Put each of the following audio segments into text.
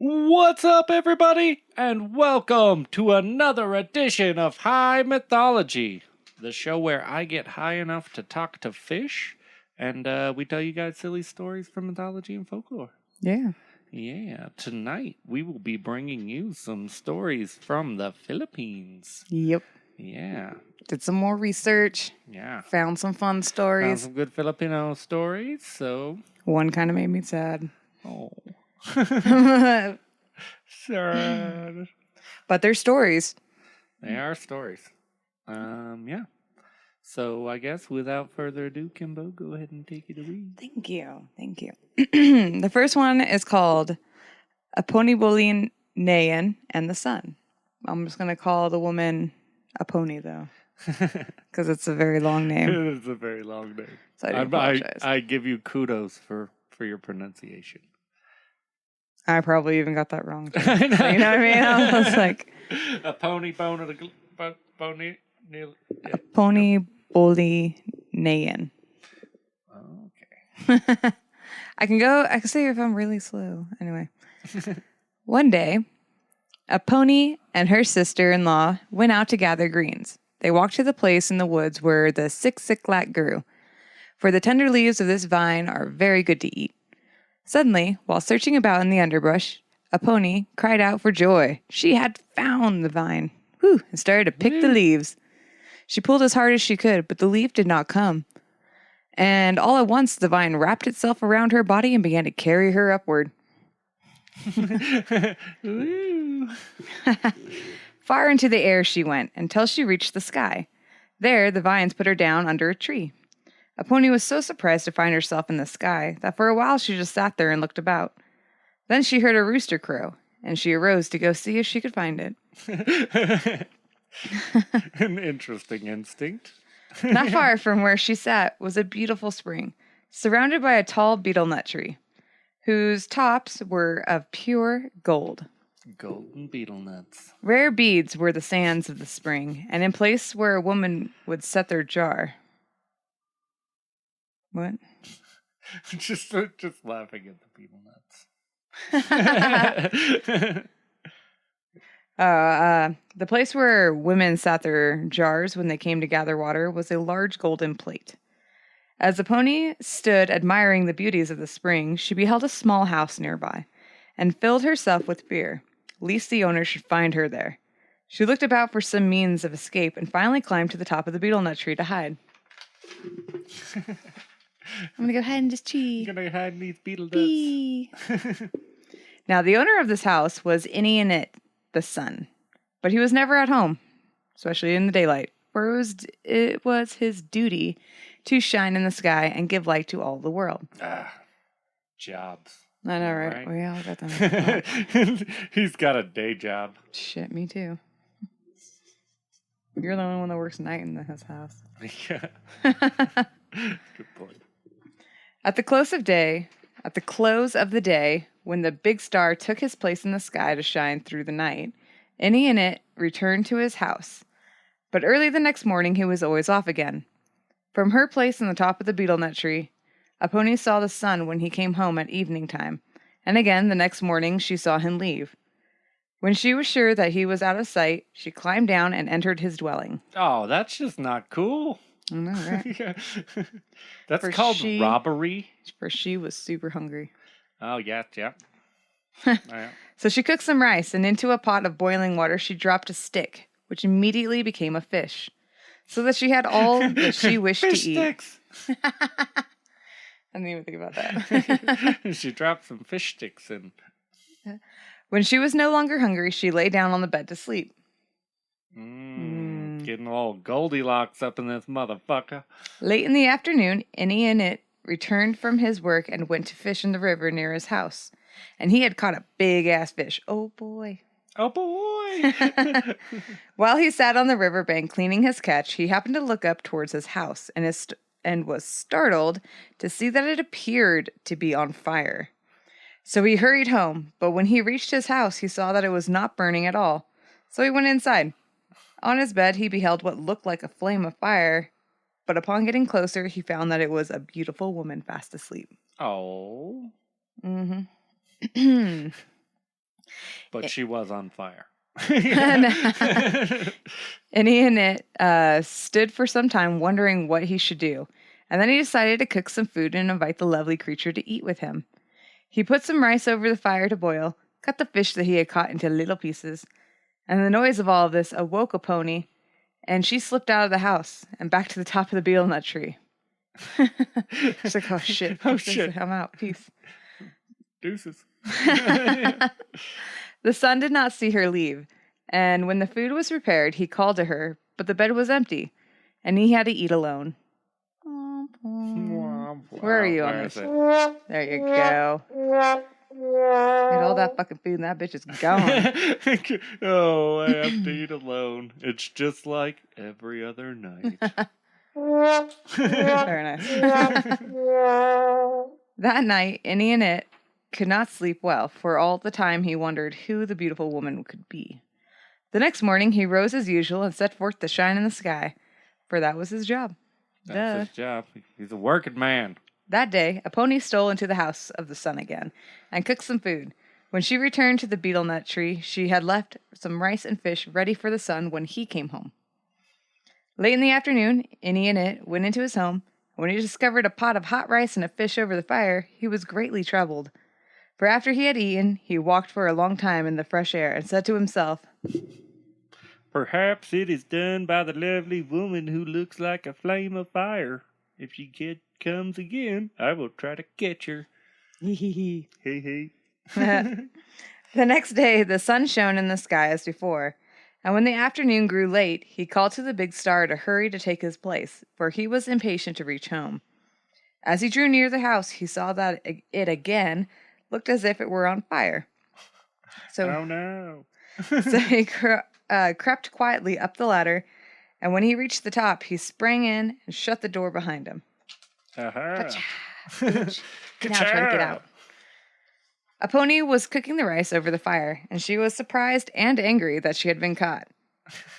What's up, everybody, and welcome to another edition of High Mythology, the show where I get high enough to talk to fish, and we tell you guys silly stories from mythology and folklore. Yeah. Yeah, tonight we will be bringing you some stories from the Philippines. Yep. Yeah. Did some more research. Yeah. Found some fun Found stories. some good Filipino stories, so... One kind of made me sad. Oh. But Sad. they're stories. They are stories. Yeah. So I guess without further ado, Kimbo, go ahead and take it away. Thank you. The first one is called Aponibolin Nayan and the Sun. I'm just going to call the woman Aponi, though, because it's a very long name. It's a very long name. So I apologize. I give you kudos for your pronunciation. I probably even got that wrong. I know. So, you know what I mean? I was like... A pony bone of the... Pony... Aponibolin Nayan. Okay. I can say if I'm really slow. Anyway. One day, a pony and her sister-in-law went out to gather greens. They walked to the place in the woods where the siksik grew, for the tender leaves of this vine are very good to eat. Suddenly, while searching about in the underbrush, a pony cried out for joy. She had found the vine. And started to pick the leaves. She pulled as hard as she could, but the leaf did not come. And all at once, the vine wrapped itself around her body and began to carry her upward. Far into the air she went, until she reached the sky. There, the vines put her down under a tree. A pony was so surprised to find herself in the sky that for a while she just sat there and looked about. Then she heard a rooster crow, and she arose to go see if she could find it. An interesting instinct. Not far from where she sat was a beautiful spring, surrounded by a tall beetle nut tree, whose tops were of pure gold. Golden beetle nuts. Rare beads were the sands of the spring, and in place where a woman would set their jar. What? just laughing at the beetle nuts. The place where women sat their jars when they came to gather water was a large golden plate. As the pony stood admiring the beauties of the spring, she beheld a small house nearby, and filled herself with fear, lest the owner should find her there. She looked about for some means of escape, and finally climbed to the top of the beetle nut tree to hide. I'm gonna go hide in this tree. I'm gonna hide in these beetle nuts. Now, the owner of this house was Inianit, the sun, but he was never at home, especially in the daylight, for it was his duty to shine in the sky and give light to all the world. Jobs. I know, right? We all got them. He's got a day job. Shit, me too. You're the only one that works night in his house. Yeah. Good point. At the close of the day, when the big star took his place in the sky to shine through the night, Inianit returned to his house. But early the next morning, he was always off again. From her place on the top of the beetle nut tree, a pony saw the sun when he came home at evening time, and again the next morning she saw him leave. When she was sure that he was out of sight, she climbed down and entered his dwelling. Oh, that's just not cool. I know, right? Yeah. That's called robbery. For she was super hungry. Oh, yeah. So she cooked some rice, and into a pot of boiling water she dropped a stick, which immediately became a fish, so that she had all that she wished to eat. Sticks. I didn't even think about that. She dropped some fish sticks in. When she was no longer hungry, she lay down on the bed to sleep. Getting all Goldilocks up in this motherfucker. Late in the afternoon, Inianit returned from his work and went to fish in the river near his house. And he had caught a big-ass fish. Oh, boy. Oh, boy. While he sat on the riverbank cleaning his catch, he happened to look up towards his house and was startled to see that it appeared to be on fire. So he hurried home, but when he reached his house, he saw that it was not burning at all. So he went inside. On his bed, he beheld what looked like a flame of fire, but upon getting closer, he found that it was a beautiful woman fast asleep. Oh. Mm-hmm. But she was on fire. And he and it stood for some time wondering what he should do. And then he decided to cook some food and invite the lovely creature to eat with him. He put some rice over the fire to boil, cut the fish that he had caught into little pieces, and the noise of all of this awoke a pony, and she slipped out of the house and back to the top of the beetle nut tree. She's like, oh shit. Oh shit. I'm out. Peace. Deuces. The son did not see her leave, and when the food was prepared, he called to her, but the bed was empty, and he had to eat alone. Where are you on this? There you go. Get all that fucking food and that bitch is gone. Oh, I have to eat alone. It's just like every other night. Very nice. That night, Innie and It could not sleep well, for all the time he wondered who the beautiful woman could be. The next morning, he rose as usual and set forth to shine in the sky, for that was his job. That's his job. He's a working man. That day, a pony stole into the house of the sun again and cooked some food. When she returned to the beetle nut tree, she had left some rice and fish ready for the sun when he came home. Late in the afternoon, Innie and It went into his home. When he discovered a pot of hot rice and a fish over the fire, he was greatly troubled. For after he had eaten, he walked for a long time in the fresh air and said to himself, "Perhaps it is done by the lovely woman who looks like a flame of fire. If she comes again, I will try to catch her." Hee. The The next day, the sun shone in the sky as before, and when the afternoon grew late, he called to the big star to hurry to take his place, for he was impatient to reach home. As he drew near the house, he saw that it again looked as if it were on fire. Oh no. So he crept quietly up the ladder, and when he reached the top, he sprang in and shut the door behind him. Aha. Now try to get out. A pony was cooking the rice over the fire, and she was surprised and angry that she had been caught.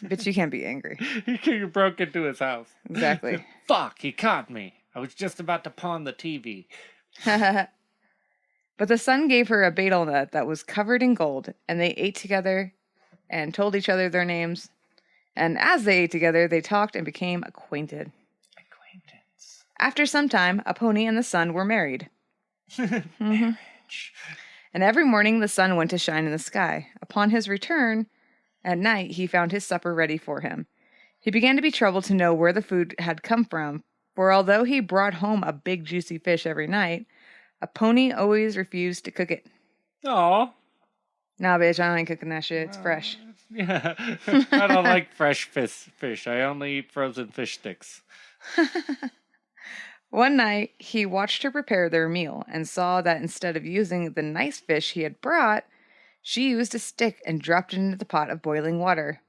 But you can't be angry. You broke into his house. Exactly. Fuck, he caught me. I was just about to pawn the TV. But the son gave her a beetle nut that was covered in gold, and they ate together and told each other their names. And as they ate together, they talked and became acquainted. After some time, a pony and the son were married. Marriage. And every morning the sun went to shine in the sky. Upon his return, at night, he found his supper ready for him. He began to be troubled to know where the food had come from, for although he brought home a big juicy fish every night, a pony always refused to cook it. Aw. Nah, bitch, I ain't cooking that shit. It's fresh. Yeah. I don't like fresh fish. I only eat frozen fish sticks. One night, he watched her prepare their meal and saw that instead of using the nice fish he had brought, she used a stick and dropped it into the pot of boiling water.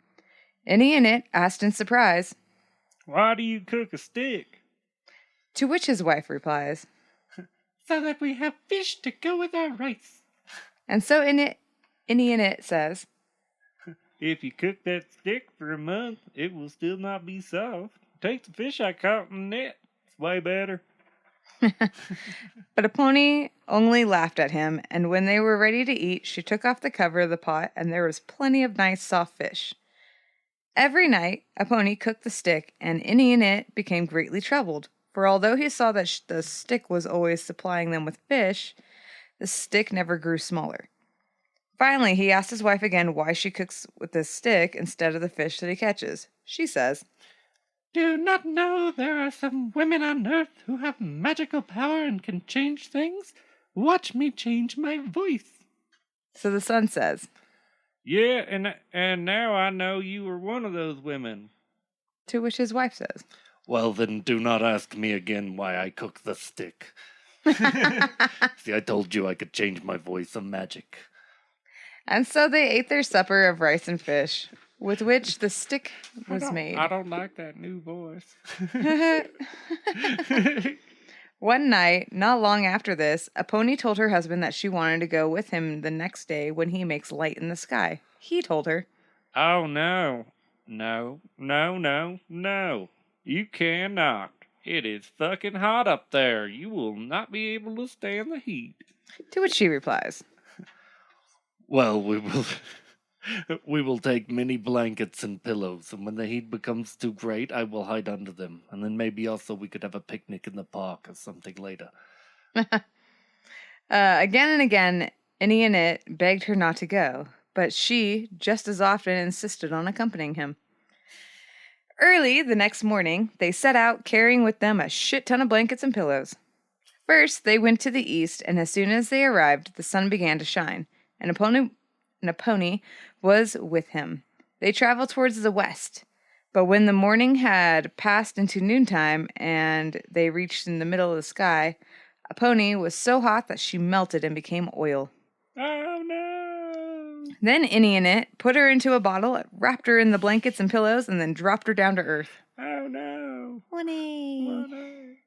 Innie and It asked in surprise, "Why do you cook a stick?" To which his wife replies, "So that we have fish to go with our rice." And so Innie and It says, "If you cook that stick for a month, it will still not be soft. Take the fish I caught in the net. It's way better." But a pony only laughed at him, and when they were ready to eat, she took off the cover of the pot, and there was plenty of nice soft fish. Every night, a pony cooked the stick, and Innie and It became greatly troubled, for although he saw that the stick was always supplying them with fish, the stick never grew smaller. Finally, he asked his wife again why she cooks with this stick instead of the fish that he catches. She says, "Do you not know there are some women on earth who have magical power and can change things? Watch me change my voice." So the son says, "Yeah, and now I know you are one of those women." to which his wife says, "Well, then do not ask me again why I cook the stick." See, I told you I could change my voice of magic. And so they ate their supper of rice and fish, with which the stick was made. I don't like that new voice. One night, not long after this, a pony told her husband that she wanted to go with him the next day when he makes light in the sky. He told her, "Oh, no. No. You cannot. It is fucking hot up there. You will not be able to stand the heat." to which she replies, Well, we will. We will take many blankets and pillows, and when the heat becomes too great, I will hide under them. And then maybe also we could have a picnic in the park or something later. Again and again, Inuit begged her not to go, but she just as often insisted on accompanying him. Early the next morning, they set out carrying with them a shit ton of blankets and pillows. First, they went to the east, and as soon as they arrived, the sun began to shine, and a pony was with him. They traveled towards the west, but when the morning had passed into noontime and they reached in the middle of the sky, a pony was so hot that she melted and became oil. Oh no! Then Inuit put her into a bottle, wrapped her in the blankets and pillows, and then dropped her down to earth. Oh no! Winnie.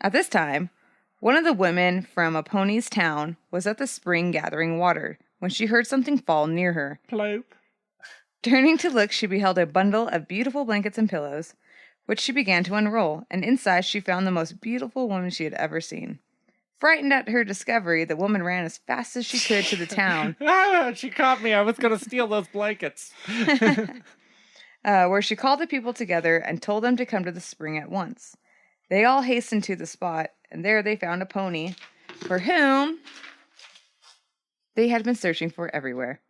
At this time, one of the women from a pony's town was at the spring gathering water when she heard something fall near her. Ploop. Turning to look, she beheld a bundle of beautiful blankets and pillows, which she began to unroll, and inside she found the most beautiful woman she had ever seen. Frightened at her discovery, the woman ran as fast as she could to the town. She caught me. I was going to steal those blankets. Where she called the people together and told them to come to the spring at once. They all hastened to the spot, and there they found a pony for whom they had been searching for everywhere.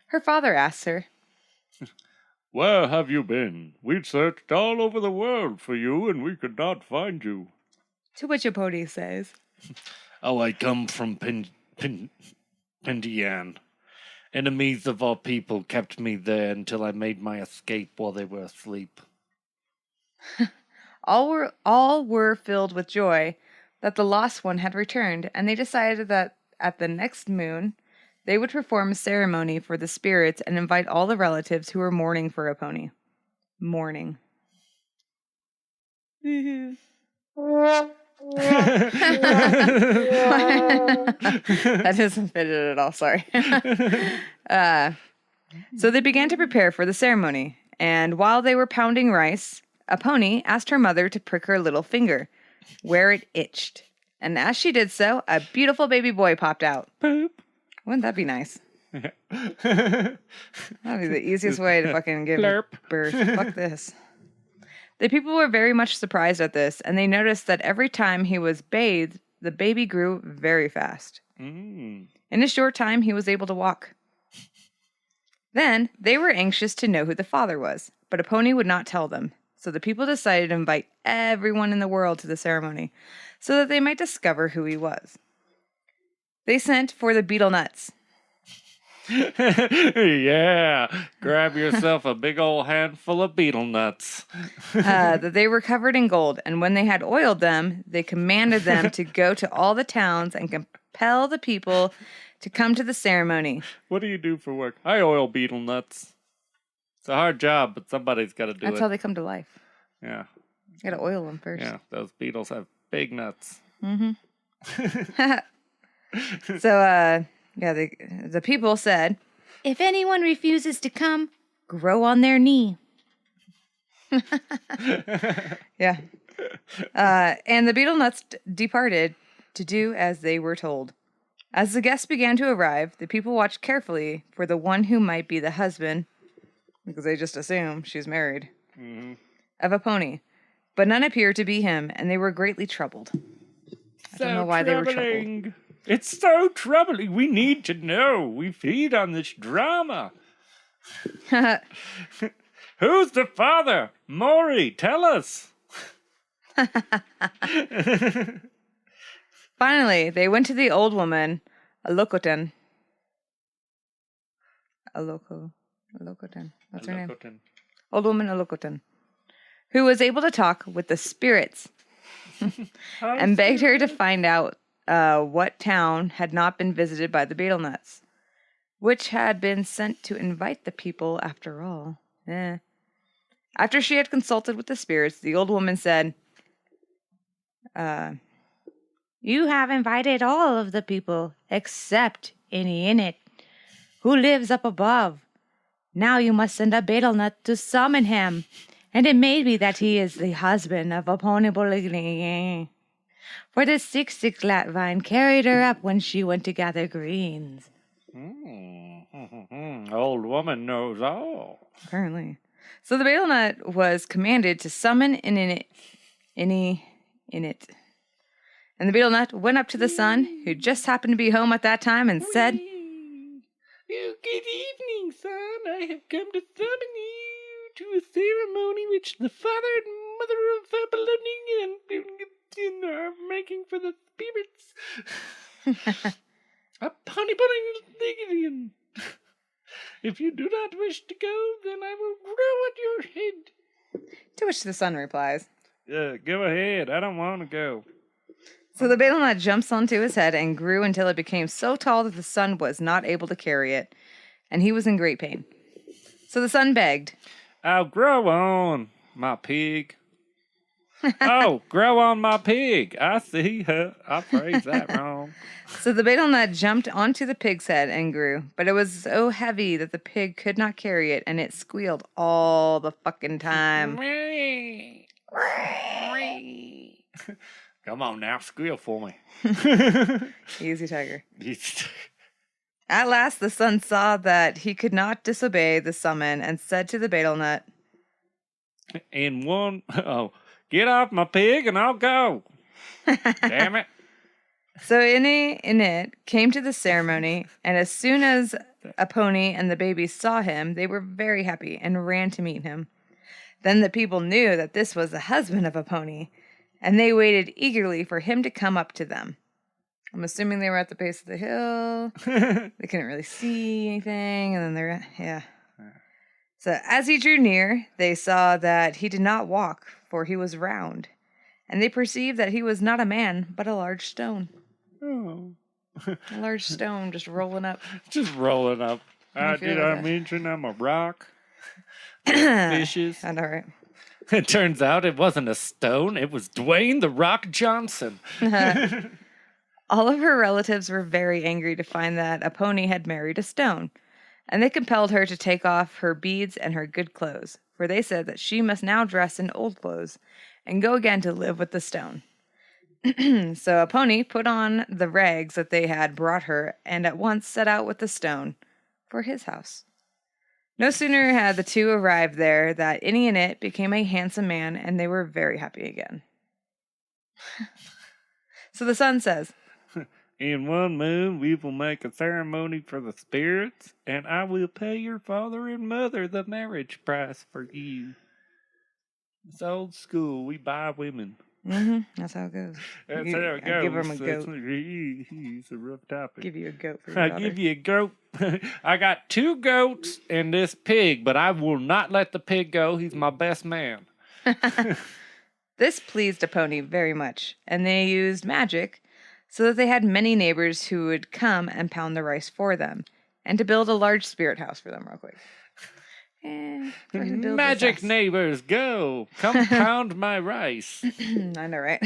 Her father asked her, "Where have you been? We searched all over the world for you, and we could not find you." to which a pony says, "Oh, I come from Pindian. Enemies of our people kept me there until I made my escape while they were asleep." All were filled with joy that the lost one had returned, and they decided that at the next moon they would perform a ceremony for the spirits and invite all the relatives who were mourning for a pony. Mourning. That doesn't fit it at all, sorry. So they began to prepare for the ceremony, and while they were pounding rice, a pony asked her mother to prick her little finger, where it itched. And as she did so, a beautiful baby boy popped out. Poop. Wouldn't that be nice? That'd be the easiest way to fucking give Blurp. birth. Fuck this. The people were very much surprised at this, and they noticed that every time he was bathed, the baby grew very fast. In a short time, he was able to walk. Then, they were anxious to know who the father was, but a pony would not tell them. So the people decided to invite everyone in the world to the ceremony, so that they might discover who he was. They sent for the Beetle Nuts. Yeah, grab yourself a big old handful of beetle nuts. That they were covered in gold, and when they had oiled them, they commanded them to go to all the towns and compel the people to come to the ceremony. What do you do for work? I oil beetle nuts. It's a hard job, but somebody's got to do it. That's how they come to life. Yeah. You gotta oil them first. Yeah, those beetles have big nuts. So, the people said, "If anyone refuses to come, grow on their knee." Yeah. And the Beetle Nuts departed to do as they were told. As the guests began to arrive, the people watched carefully for the one who might be the husband, because they just assume she's married, of a pony. But none appeared to be him, and they were greatly troubled. I don't know why they were troubled. It's so troubling. We need to know. We feed on this drama. Who's the father? Maury, tell us. Finally, they went to the old woman, Alokoten. Alokoten. What's her name? Old woman Alokoten, who was able to talk with the spirits and begged her to find out what town had not been visited by the Beetle Nuts, which had been sent to invite the people after all. After she had consulted with the spirits, the old woman said, "You have invited all of the people except Inuit, who lives up above. Now you must send a Beetle Nut to summon him, and it may be that he is the husband of a pony polygyny." For the 6 vine carried her up when she went to gather greens. Old woman knows all. Apparently. So the betel nut was commanded to summon an in it. And the betel nut went up to the sun, who just happened to be home at that time, and said, "Oh, good evening, son. I have come to summon you to a ceremony which the father and mother of Babylonian are making for the spirits. A honey pudding. If you do not wish to go, then I will grow at your head." To which the sun replies, Go ahead. I don't want to go. So the betel nut jumps onto his head and grew until it became so tall that the sun was not able to carry it, and he was in great pain. So the sun begged, "I'll grow on, my pig." Oh, grow on, my pig. I see. I phrased that wrong. So the betel nut jumped onto the pig's head and grew, but it was so heavy that the pig could not carry it, and it squealed all the fucking time. Come on now, squeal for me. Easy, tiger. At last the sun saw that he could not disobey the summon and said to the betel nut, "Get off my pig and I'll go." Damn it. So it came to the ceremony, and as soon as a pony and the baby saw him, they were very happy and ran to meet him. Then the people knew that this was the husband of a pony, and they waited eagerly for him to come up to them. I'm assuming they were at the base of the hill. They couldn't really see anything, and then So as he drew near, they saw that he did not walk, for he was round, and they perceived that he was not a man, but a large stone. Oh. A large stone just rolling up. Just rolling up. Did I mention I'm a rock? Fishes. I know, right? It turns out it wasn't a stone. It was Dwayne the Rock Johnson. All of her relatives were very angry to find that a pony had married a stone, and they compelled her to take off her beads and her good clothes, for they said that she must now dress in old clothes and go again to live with the stone. So a pony put on the rags that they had brought her and at once set out with the stone for his house. No sooner had the two arrived there that Innie and It became a handsome man, and they were very happy again. So the sun says, "In one moon we will make a ceremony for the spirits, and I will pay your father and mother the marriage price for you." It's old school. We buy women. That's how it goes. That's how it goes. Give him a goat. He's a rough topic. Give you a goat for your daughter. Give you a goat. I got 2 goats and this pig, but I will not let the pig go. He's my best man. This pleased a pony very much, and they used magic so that they had many neighbors who would come and pound the rice for them, and to build a large spirit house for them real quick. Magic neighbors, go! Come pound my rice. I know, right?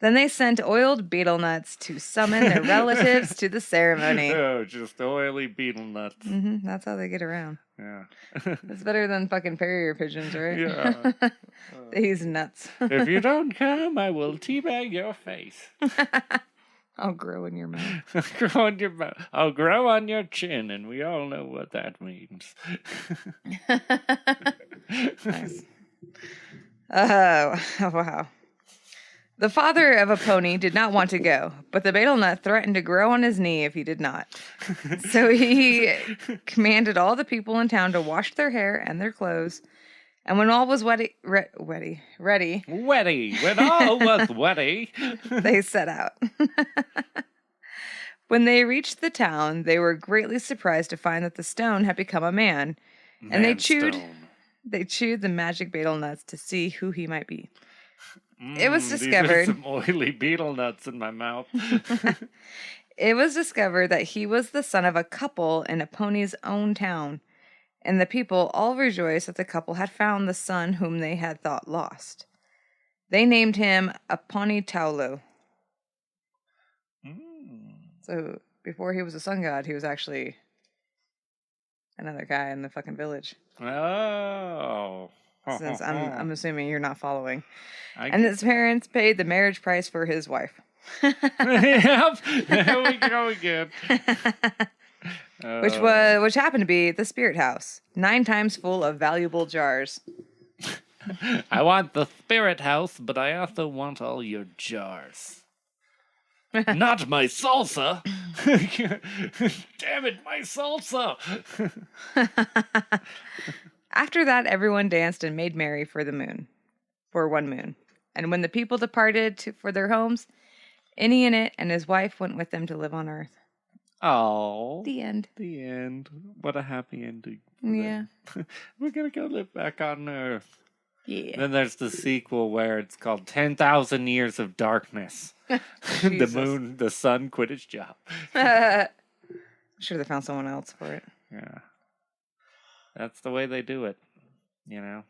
Then they sent oiled betel nuts to summon their relatives to the ceremony. Oh, just oily betel nuts. That's how they get around. Yeah. It's better than fucking Perrier pigeons, right? Yeah. They use nuts. If you don't come, I will teabag your face. I'll grow in your mouth. I'll grow on your chin, and we all know what that means. Nice. Oh, wow. The father of a pony did not want to go, but the betel nut threatened to grow on his knee if he did not. So he commanded all the people in town to wash their hair and their clothes. And when all was ready, when all was ready, they set out. When they reached the town, they were greatly surprised to find that the stone had become a man, and they chewed the magic betel nuts to see who he might be. It was discovered. These are some oily betel nuts in my mouth. It was discovered that he was the son of a couple in a pony's own town, and the people all rejoiced that the couple had found the son whom they had thought lost. They named him Aponi Taulo. So before he was a sun god, he was actually another guy in the fucking village. Oh. since I'm assuming you're not following. I And his parents paid the marriage price for his wife. Yep, there we go again. Which happened to be the spirit house, 9 times full of valuable jars. I want the spirit house, but I also want all your jars. Not my salsa. Damn it, my salsa. After that, everyone danced and made merry for one moon. And when the people departed for their homes, Inuit and his wife went with them to live on Earth. Oh. The end. The end. What a happy ending. Yeah. We're going to go live back on Earth. Yeah. Then there's the sequel where it's called 10,000 Years of Darkness. The sun quit his job. I'm sure they found someone else for it. Yeah. That's the way they do it, you know?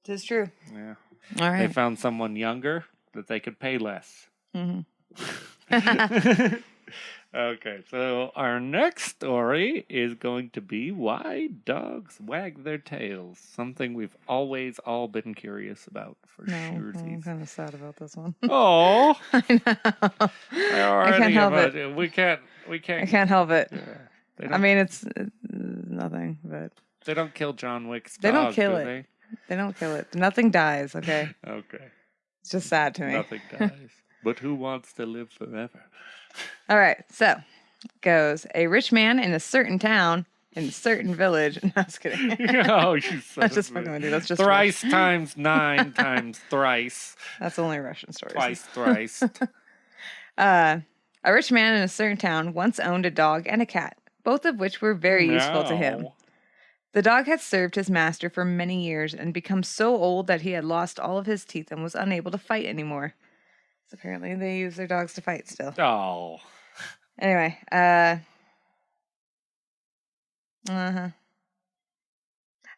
It is true. Yeah. All right. They found someone younger that they could pay less. Mm-hmm. Okay, so our next story is going to be why dogs wag their tails. Something we've always all been curious about for sure. I'm kind of sad about this one. Oh, I know. I can't help it. We can't. I can't help it. Yeah, I mean, it's nothing, but they don't kill John Wick's dog, they don't kill do it. They don't kill it. Nothing dies. Okay. Okay. It's just sad to me. Nothing dies. But who wants to live forever? All right. So goes a rich man in a certain town in a certain village. No, I was kidding. Oh, you That's just fucking with you. That's just thrice times 9 times thrice. That's only Russian stories. Twice thrice. A rich man in a certain town once owned a dog and a cat, both of which were very useful to him. The dog had served his master for many years and become so old that he had lost all of his teeth and was unable to fight anymore. So apparently they use their dogs to fight still. Oh. Anyway,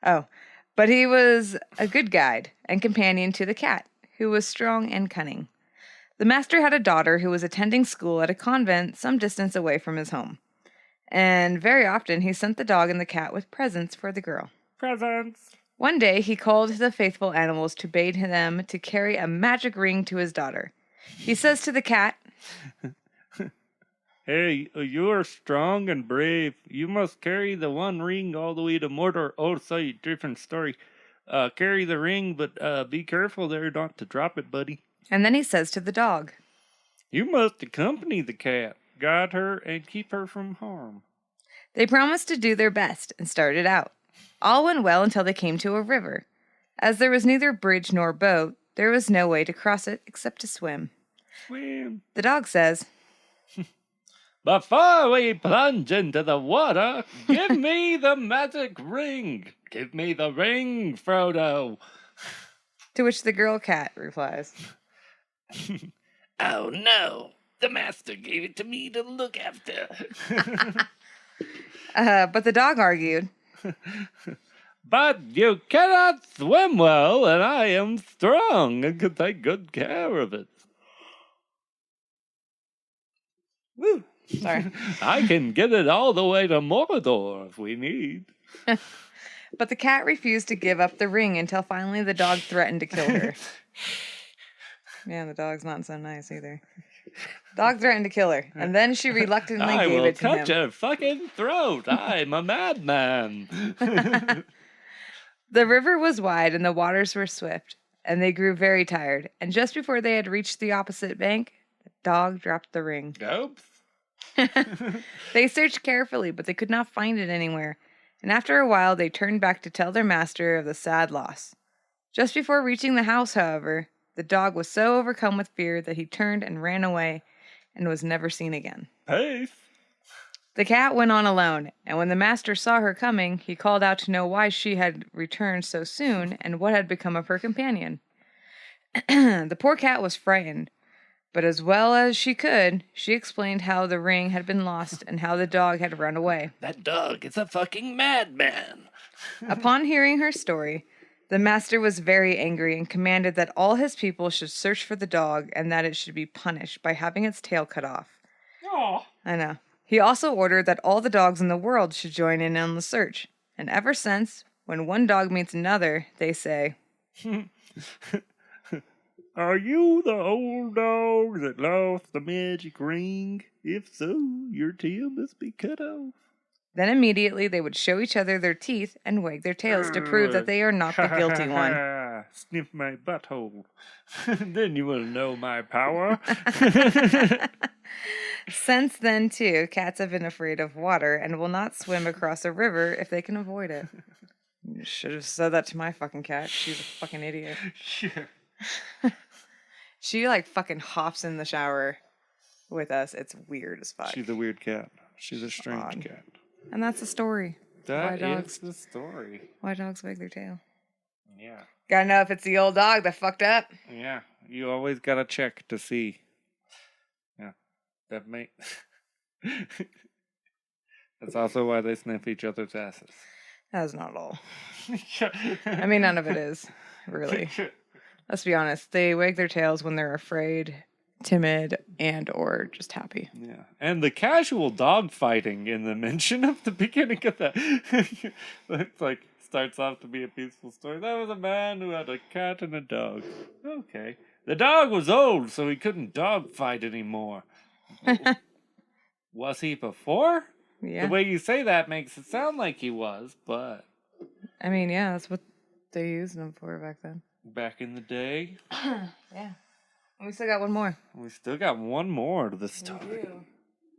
Oh, but he was a good guide and companion to the cat, who was strong and cunning. The master had a daughter who was attending school at a convent some distance away from his home. And very often he sent the dog and the cat with presents for the girl. Presents. One day he called the faithful animals to bade them to carry a magic ring to his daughter. He says to the cat, Hey, you are strong and brave. You must carry the one ring all the way to Mordor. Oh, sorry, different story. Carry the ring, but be careful there not to drop it, buddy. And then he says to the dog, You must accompany the cat, guide her, and keep her from harm. They promised to do their best and started out. All went well until they came to a river. As there was neither bridge nor boat, there was no way to cross it except to swim. Swim. The dog says, Before we plunge into the water, give me the magic ring. Give me the ring, Frodo. To which the girl cat replies, Oh no, the master gave it to me to look after. But the dog argued, But you cannot swim well, and I am strong and can take good care of it. Woo! Sorry. I can get it all the way to Mordor if we need. But the cat refused to give up the ring until finally the dog threatened to kill her. Yeah, the dog's not so nice either. Dog threatened to kill her, and then she reluctantly gave it to him. I will cut your fucking throat. I'm a madman. The river was wide and the waters were swift, and they grew very tired. And just before they had reached the opposite bank, the dog dropped the ring. Oops. They searched carefully, but they could not find it anywhere. And after a while, they turned back to tell their master of the sad loss. Just before reaching the house, however, the dog was so overcome with fear that he turned and ran away and was never seen again. Peace. The cat went on alone, and when the master saw her coming, he called out to know why she had returned so soon and what had become of her companion. The poor cat was frightened, but as well as she could, she explained how the ring had been lost and how the dog had run away. That dog is a fucking madman. Upon hearing her story, the master was very angry and commanded that all his people should search for the dog and that it should be punished by having its tail cut off. Oh. I know. He also ordered that all the dogs in the world should join in on the search. And ever since, when one dog meets another, they say, Are you the old dog that lost the magic ring? If so, your tail must be cut off. Then immediately they would show each other their teeth and wag their tails to prove that they are not the guilty one. Sniff my butthole. Then you will know my power. Since then, too, cats have been afraid of water and will not swim across a river if they can avoid it. You should have said that to my fucking cat. She's a fucking idiot. Sure. She like fucking hops in the shower with us. It's weird as fuck. She's a weird cat. She's a strange Odd. cat. And that's the story. That Why is the story. Why dogs wag their tail. Yeah. Gotta know if it's the old dog that fucked up. Yeah. You always gotta check to see. Yeah. That may. That's also why they sniff each other's asses. That's not all. I mean, none of it is, really. Let's be honest. They wag their tails when they're afraid, timid, and or just happy. Yeah. And the casual dog fighting in the mention of the beginning of that. It's like, starts off to be a peaceful story. That was a man who had a cat and a dog. Okay. The dog was old, so he couldn't dog fight anymore. Was he before? Yeah. The way you say that makes it sound like he was, but... I mean, yeah, that's what they used them for back then. Back in the day. Yeah. And we still got one more. We still got one more to the story.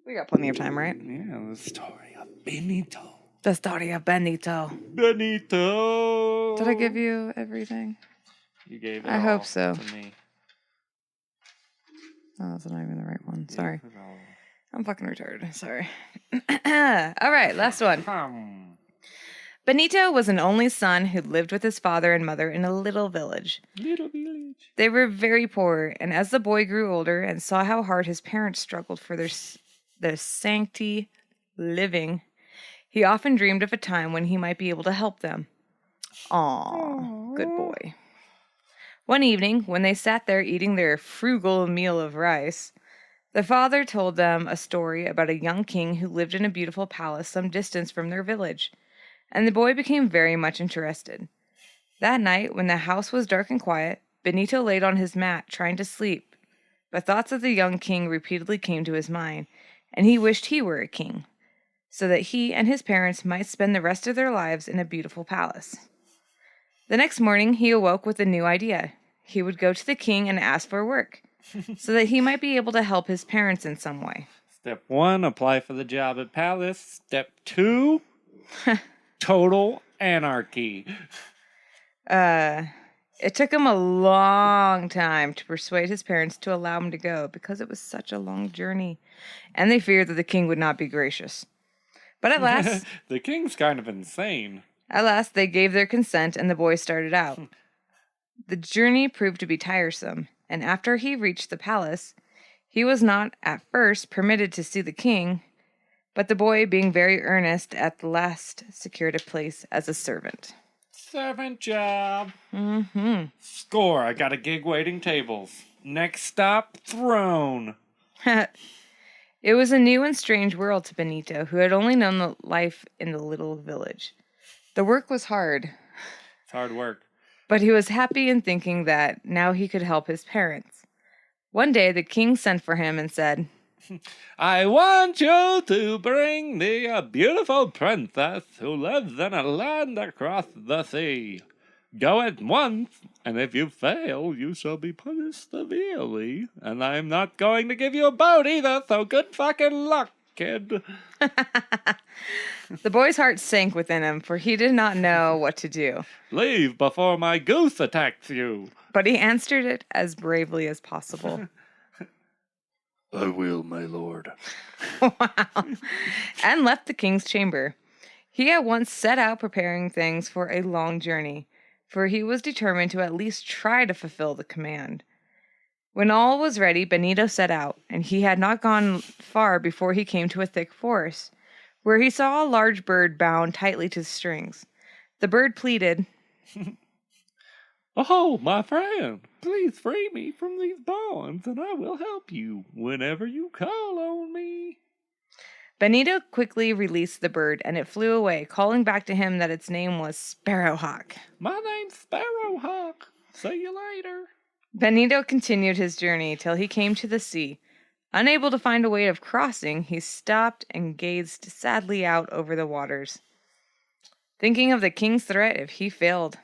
We got plenty of time, right? Yeah, the story of Benito. The story of Benito. Benito! Did I give you everything? You gave it I all hope so. to me. Oh, that's not even the right one. Yeah, Sorry. it all- I'm fucking retarded. Sorry. All right, last one. Benito was an only son who lived with his father and mother in a little village. Little village. They were very poor, and as the boy grew older and saw how hard his parents struggled for their sanctity living, he often dreamed of a time when he might be able to help them. Aw, good boy. One evening, when they sat there eating their frugal meal of rice, the father told them a story about a young king who lived in a beautiful palace some distance from their village, and the boy became very much interested. That night, when the house was dark and quiet, Benito laid on his mat trying to sleep, but thoughts of the young king repeatedly came to his mind, and he wished he were a king, so that he and his parents might spend the rest of their lives in a beautiful palace. The next morning, he awoke with a new idea. He would go to the king and ask for work, so that he might be able to help his parents in some way. Step 1, apply for the job at Palace. Step 2, total anarchy. It took him a long time to persuade his parents to allow him to go because it was such a long journey, and they feared that the king would not be gracious. But at last... The king's kind of insane. At last, they gave their consent, and the boy started out. The journey proved to be tiresome, and after he reached the palace, he was not at first permitted to see the king, but the boy, being very earnest, at the last secured a place as a servant. Servant job. Mm-hmm. Score, I got a gig waiting tables. Next stop, throne. It was a new and strange world to Benito, who had only known the life in the little village. The work was hard. It's hard work. But he was happy in thinking that now he could help his parents. One day, the king sent for him and said, I want you to bring me a beautiful princess who lives in a land across the sea. Go at once, and if you fail, you shall be punished severely. And I'm not going to give you a boat either, so good fucking luck, kid. The boy's heart sank within him, for he did not know what to do. Leave before my goose attacks you. But he answered it as bravely as possible. I will, my lord. Wow. And left the king's chamber. He at once set out preparing things for a long journey, for he was determined to at least try to fulfill the command. When all was ready, Benito set out, and he had not gone far before he came to a thick forest, where he saw a large bird bound tightly to strings. The bird pleaded, Oh, my friend, please free me from these bonds, and I will help you whenever you call on me. Benito quickly released the bird, and it flew away, calling back to him that its name was Sparrowhawk. My name's Sparrowhawk. See you later. Benito continued his journey till he came to the sea. Unable to find a way of crossing, he stopped and gazed sadly out over the waters, thinking of the king's threat if he failed.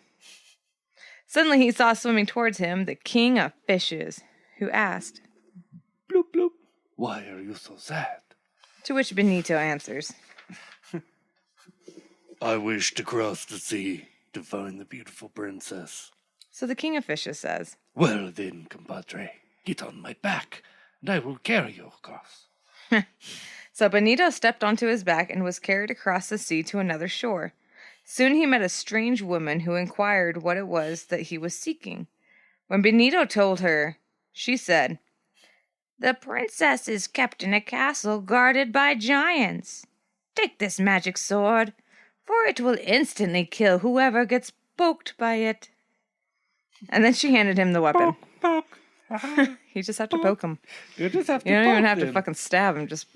Suddenly he saw swimming towards him the king of fishes, who asked, Bloop, bloop. Why are you so sad? to which Benito answers, I wish to cross the sea to find the beautiful princess. So the king of fishes says, Well then, compadre, get on my back, and I will carry you across. So Benito stepped onto his back and was carried across the sea to another shore. Soon he met a strange woman who inquired what it was that he was seeking. When Benito told her, she said, The princess is kept in a castle guarded by giants. Take this magic sword, for it will instantly kill whoever gets poked by it. And then she handed him the weapon. Poke. You just have to poke him. You just have to You don't poke even have to him. fucking stab him, just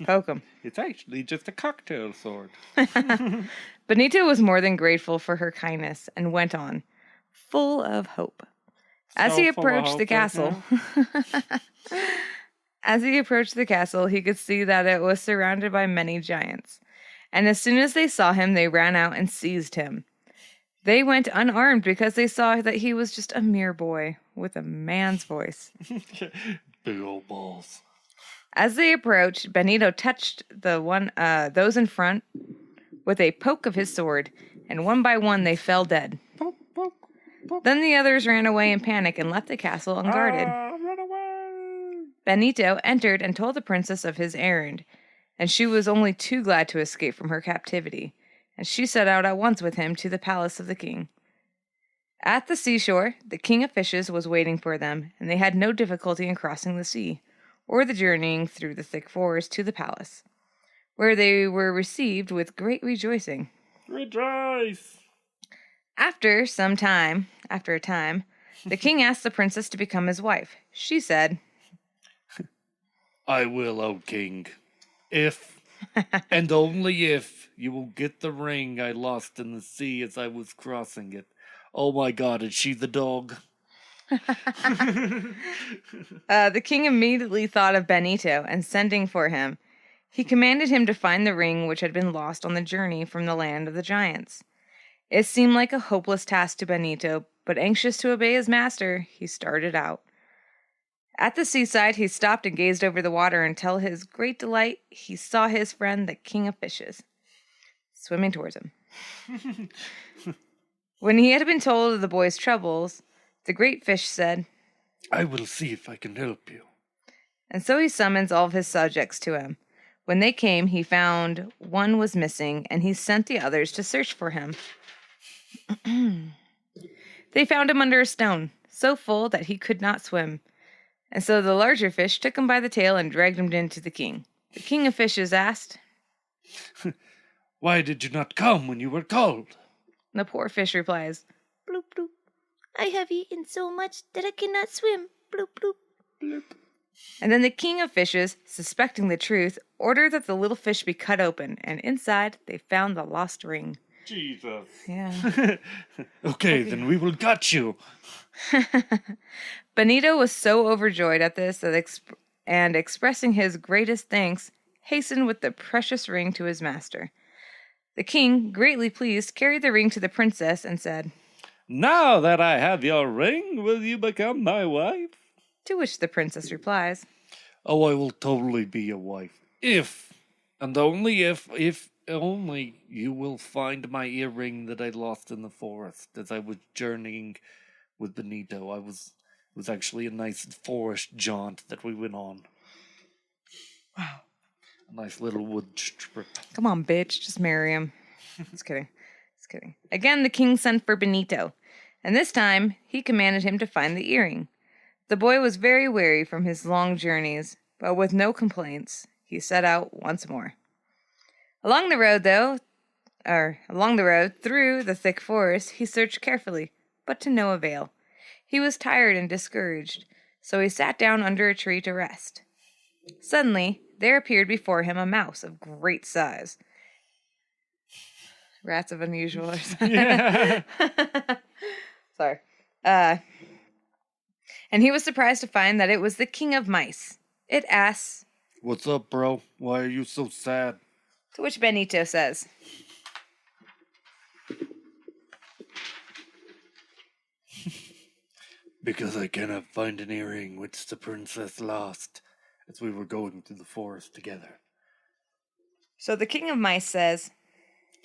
poke him. It's actually just a cocktail sword. Benito was more than grateful for her kindness and went on, full of hope. As he approached the castle, he could see that it was surrounded by many giants. And as soon as they saw him, they ran out and seized him. They went unarmed because they saw that he was just a mere boy with a man's voice. Big old balls. As they approached, Benito touched those in front with a poke of his sword, and one by one they fell dead. Poke, poke, poke. Then the others ran away in panic and left the castle unguarded. Run away! Benito entered and told the princess of his errand, and she was only too glad to escape from her captivity, and she set out at once with him to the palace of the king. At the seashore, the king of fishes was waiting for them, and they had no difficulty in crossing the sea, or the journeying through the thick forest to the palace, where they were received with great rejoicing. Rejoice! After a time, the king asked the princess to become his wife. She said, I will, O king, if, and only if, you will get the ring I lost in the sea as I was crossing it. Oh my God, is she the dog? The king immediately thought of Benito and sending for him. He commanded him to find the ring which had been lost on the journey from the land of the giants. It seemed like a hopeless task to Benito, but anxious to obey his master, he started out. At the seaside, he stopped and gazed over the water until his great delight, he saw his friend, the king of fishes, swimming towards him. When he had been told of the boy's troubles, the great fish said, I will see if I can help you. and so he summons all of his subjects to him. When they came, he found one was missing, and he sent the others to search for him. They found him under a stone, so full that he could not swim. And so the larger fish took him by the tail and dragged him into the king. The king of fishes asked, Why did you not come when you were called? The poor fish replies, Bloop, bloop. I have eaten so much that I cannot swim. Bloop, bloop. Bloop. And then the king of fishes, suspecting the truth, ordered that the little fish be cut open, and inside they found the lost ring. Jesus. Yeah. Okay, then we will gut you. Benito was so overjoyed at this and expressing his greatest thanks, hastened with the precious ring to his master. The king, greatly pleased, carried the ring to the princess and said, Now that I have your ring, will you become my wife? to which the princess replies, Oh, I will totally be your wife. If, and only if only you will find my earring that I lost in the forest as I was journeying with Benito. It was actually a nice forest jaunt that we went on. Wow. A nice little wood trip. Come on, bitch, just marry him. Just kidding. Just kidding. Again, the king sent for Benito, and this time he commanded him to find the earring. The boy was very weary from his long journeys, but with no complaints, he set out once more. Along the road through the thick forest, he searched carefully, but to no avail. He was tired and discouraged, so he sat down under a tree to rest. Suddenly, there appeared before him a mouse of great size. Rats of unusual size. Yeah. Sorry. And he was surprised to find that it was the king of mice. It asks, What's up, bro? Why are you so sad? to which Benito says, Because I cannot find an earring which the princess lost as we were going through the forest together. So the king of mice says,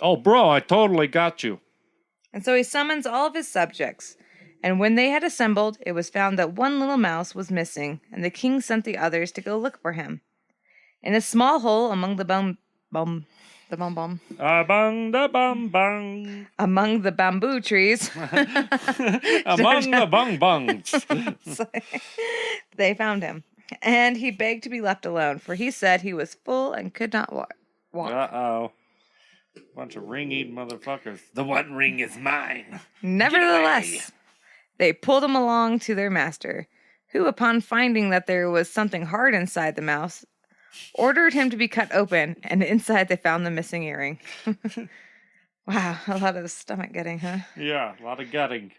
Oh, bro, I totally got you. and so he summons all of his subjects. And when they had assembled, it was found that one little mouse was missing, and the king sent the others to go look for him. In a small hole among the Bung the bum. among the bamboo trees, Among the bung bungs. they found him. And he begged to be left alone, for he said he was full and could not walk. Uh-oh. Bunch of ring-eating motherfuckers. The one ring is mine. Nevertheless, they pulled him along to their master, who, upon finding that there was something hard inside the mouse, ordered him to be cut open, and inside they found the missing earring. Wow, a lot of stomach gutting, huh? Yeah, a lot of gutting.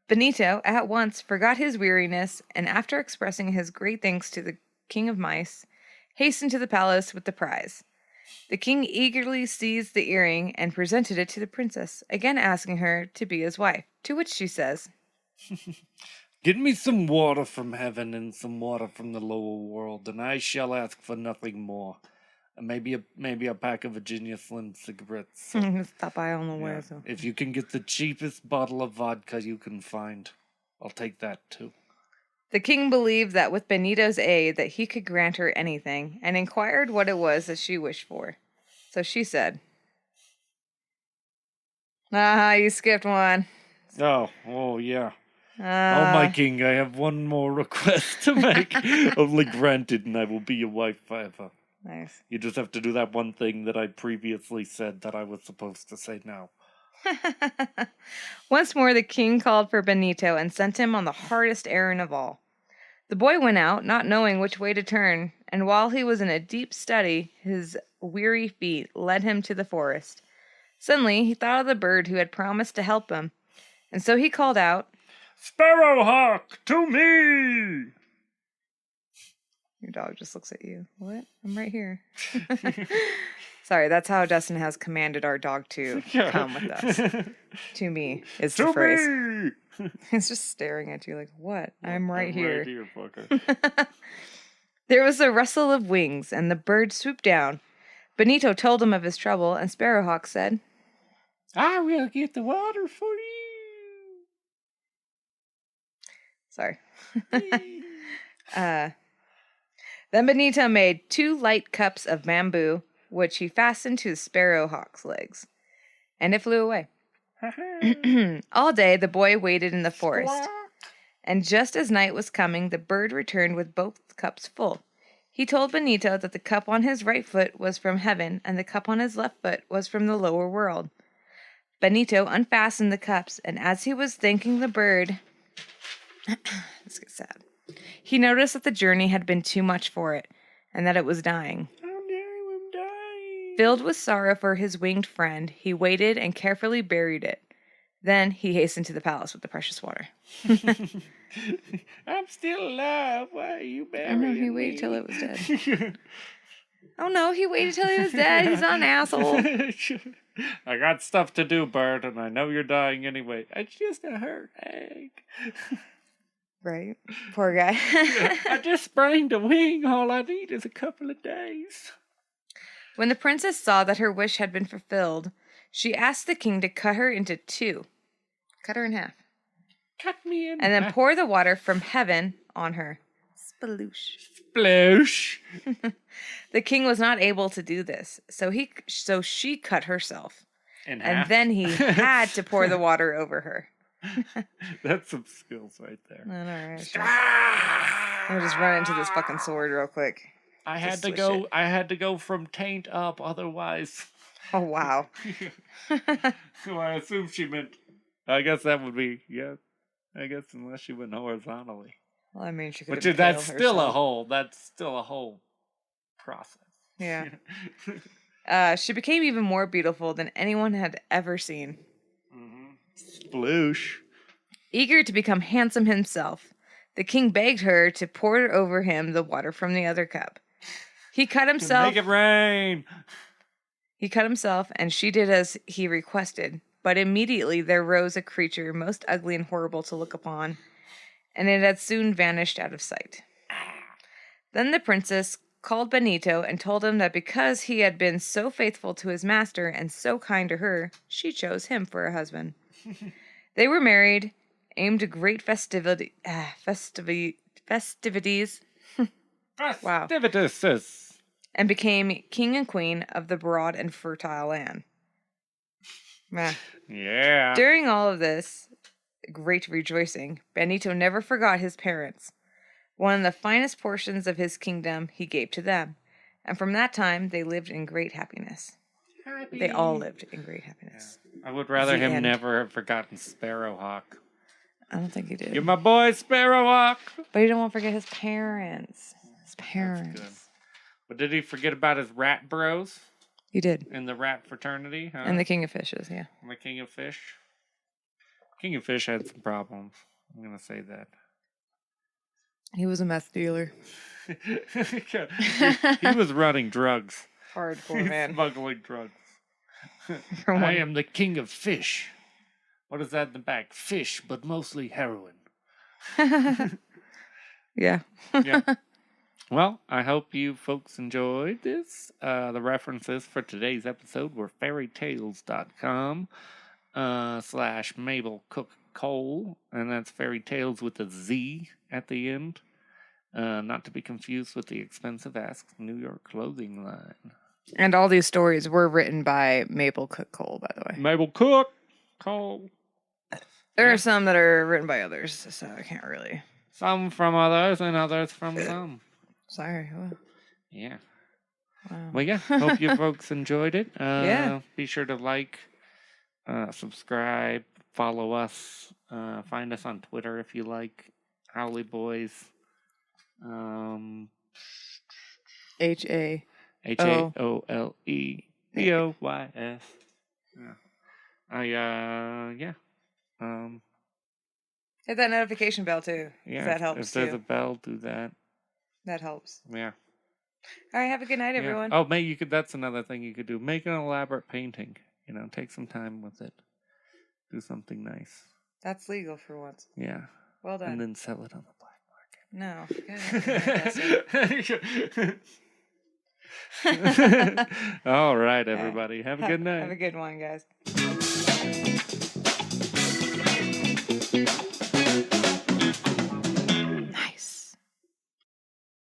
Benito at once forgot his weariness, and after expressing his great thanks to the king of mice, hastened to the palace with the prize. The king eagerly seized the earring and presented it to the princess, again asking her to be his wife, to which she says, Give me some water from heaven and some water from the lower world, and I shall ask for nothing more. And maybe a pack of Virginia Slim cigarettes. Stop by on the way. Yeah. So. If you can get the cheapest bottle of vodka you can find, I'll take that too. The king believed that with Benito's aid that he could grant her anything, and inquired what it was that she wished for. So she said, you skipped one. Oh yeah. Oh, my king, I have one more request to make. Only granted, and I will be your wife forever. Nice. You just have to do that one thing that I previously said that I was supposed to say now. Once more, the king called for Benito and sent him on the hardest errand of all. The boy went out, not knowing which way to turn, and while he was in a deep study, his weary feet led him to the forest. Suddenly, he thought of the bird who had promised to help him, and so he called out, Sparrowhawk, to me! Your dog just looks at you. What? I'm right here. Sorry, that's how Dustin has commanded our dog to come with us. To me is the phrase. Me! He's just staring at you like, what? I'm right here. Right here, fucker. There was a rustle of wings, and the bird swooped down. Benito told him of his trouble, and Sparrowhawk said, I will get the water for you. Sorry. Then Benito made 2 light cups of bamboo, which he fastened to the Sparrowhawk's legs, and it flew away. All day the boy waited in the forest, and just as night was coming, the bird returned with both cups full. He told Benito that the cup on his right foot was from heaven, and the cup on his left foot was from the lower world. Benito unfastened the cups, and as he was thanking the bird, this gets sad. He noticed that the journey had been too much for it, and that it was dying. I'm dying. Filled with sorrow for his winged friend, he waited and carefully buried it. Then he hastened to the palace with the precious water. I'm still alive. Why are you burying Oh no, he waited till it was dead. Oh no, he waited till he was dead. He's not an asshole. I got stuff to do, Bert, and I know you're dying anyway. It's just a hurt egg. Right? Poor guy. I just sprained a wing. All I need is a couple of days. When the princess saw that her wish had been fulfilled, she asked the king to cut her into 2. Cut her in half. Cut me in And then half. pour the water from heaven on her. Sploosh. Sploosh. The king was not able to do this, so she cut herself. In And half. then he had to pour the water over her. That's some skills right there. All right. Sure. I'll just run into this fucking sword real quick. I Just had to swish go. it. I had to go from taint up. Otherwise, Oh, wow. so I assume she meant. I guess that would be I guess unless she went horizontally, Well, I mean, she could which have that's impaled still a herself. hole. That's still a hole. process. Yeah. She became even more beautiful than anyone had ever seen. Sploosh. Eager to become handsome himself, the king begged her to pour over him the water from the other cup. He cut himself. Make it rain. He cut himself, and she did as he requested. But immediately there rose a creature most ugly and horrible to look upon, and it had soon vanished out of sight. Then the princess called Benito and told him that because he had been so faithful to his master and so kind to her, she chose him for a husband. They were married, aimed great festivities. Wow. Festivities. And became king and queen of the broad and fertile land. Yeah. During all of this great rejoicing, Benito never forgot his parents. One of the finest portions of his kingdom he gave to them, and from that time they lived in great happiness. Happy. They all lived in great happiness. I would rather The him end. never have forgotten Sparrowhawk. I don't think he did. You're my boy, Sparrowhawk. But you don't want to forget his parents. His parents. Good. But did he forget about his rat bros He did. in the rat fraternity? Huh? And the king of fishes, yeah. And the King of Fish? King of Fish had some problems. I'm going to say that. He was a meth dealer. He was running drugs. Hardcore, He's man. smuggling drugs. For one. I am the King of Fish. What is that in the back? Fish, but mostly heroin. Yeah. Yeah. Well, I hope you folks enjoyed this. The references for today's episode were fairytales.com /Mabel Cook Cole, and that's fairytales with a Z at the end. Not to be confused with the expensive Ask New York clothing line. And all these stories were written by Mabel Cook Cole, by the way. Mabel Cook Cole. There are some that are written by others, so I can't really. Some from others and others from some. Sorry. Oh, Yeah. wow. Well, yeah. Hope you folks enjoyed it. Yeah. Be sure to like, subscribe, follow us. Find us on Twitter if you like. Howley Boys. H-A. HAOLEBOYS. Yeah. Hit that notification bell, too. Yeah. That helps, If there's too. a bell, do that. That helps. Yeah. All right, have a good night, Yeah. everyone. Oh, maybe you could. That's another thing you could do. Make an elaborate painting. Take some time with it. Do something nice. That's legal for once. Yeah. Well done. And then sell it on the black No. market. All right, everybody. Have a good night. Have a good one, guys.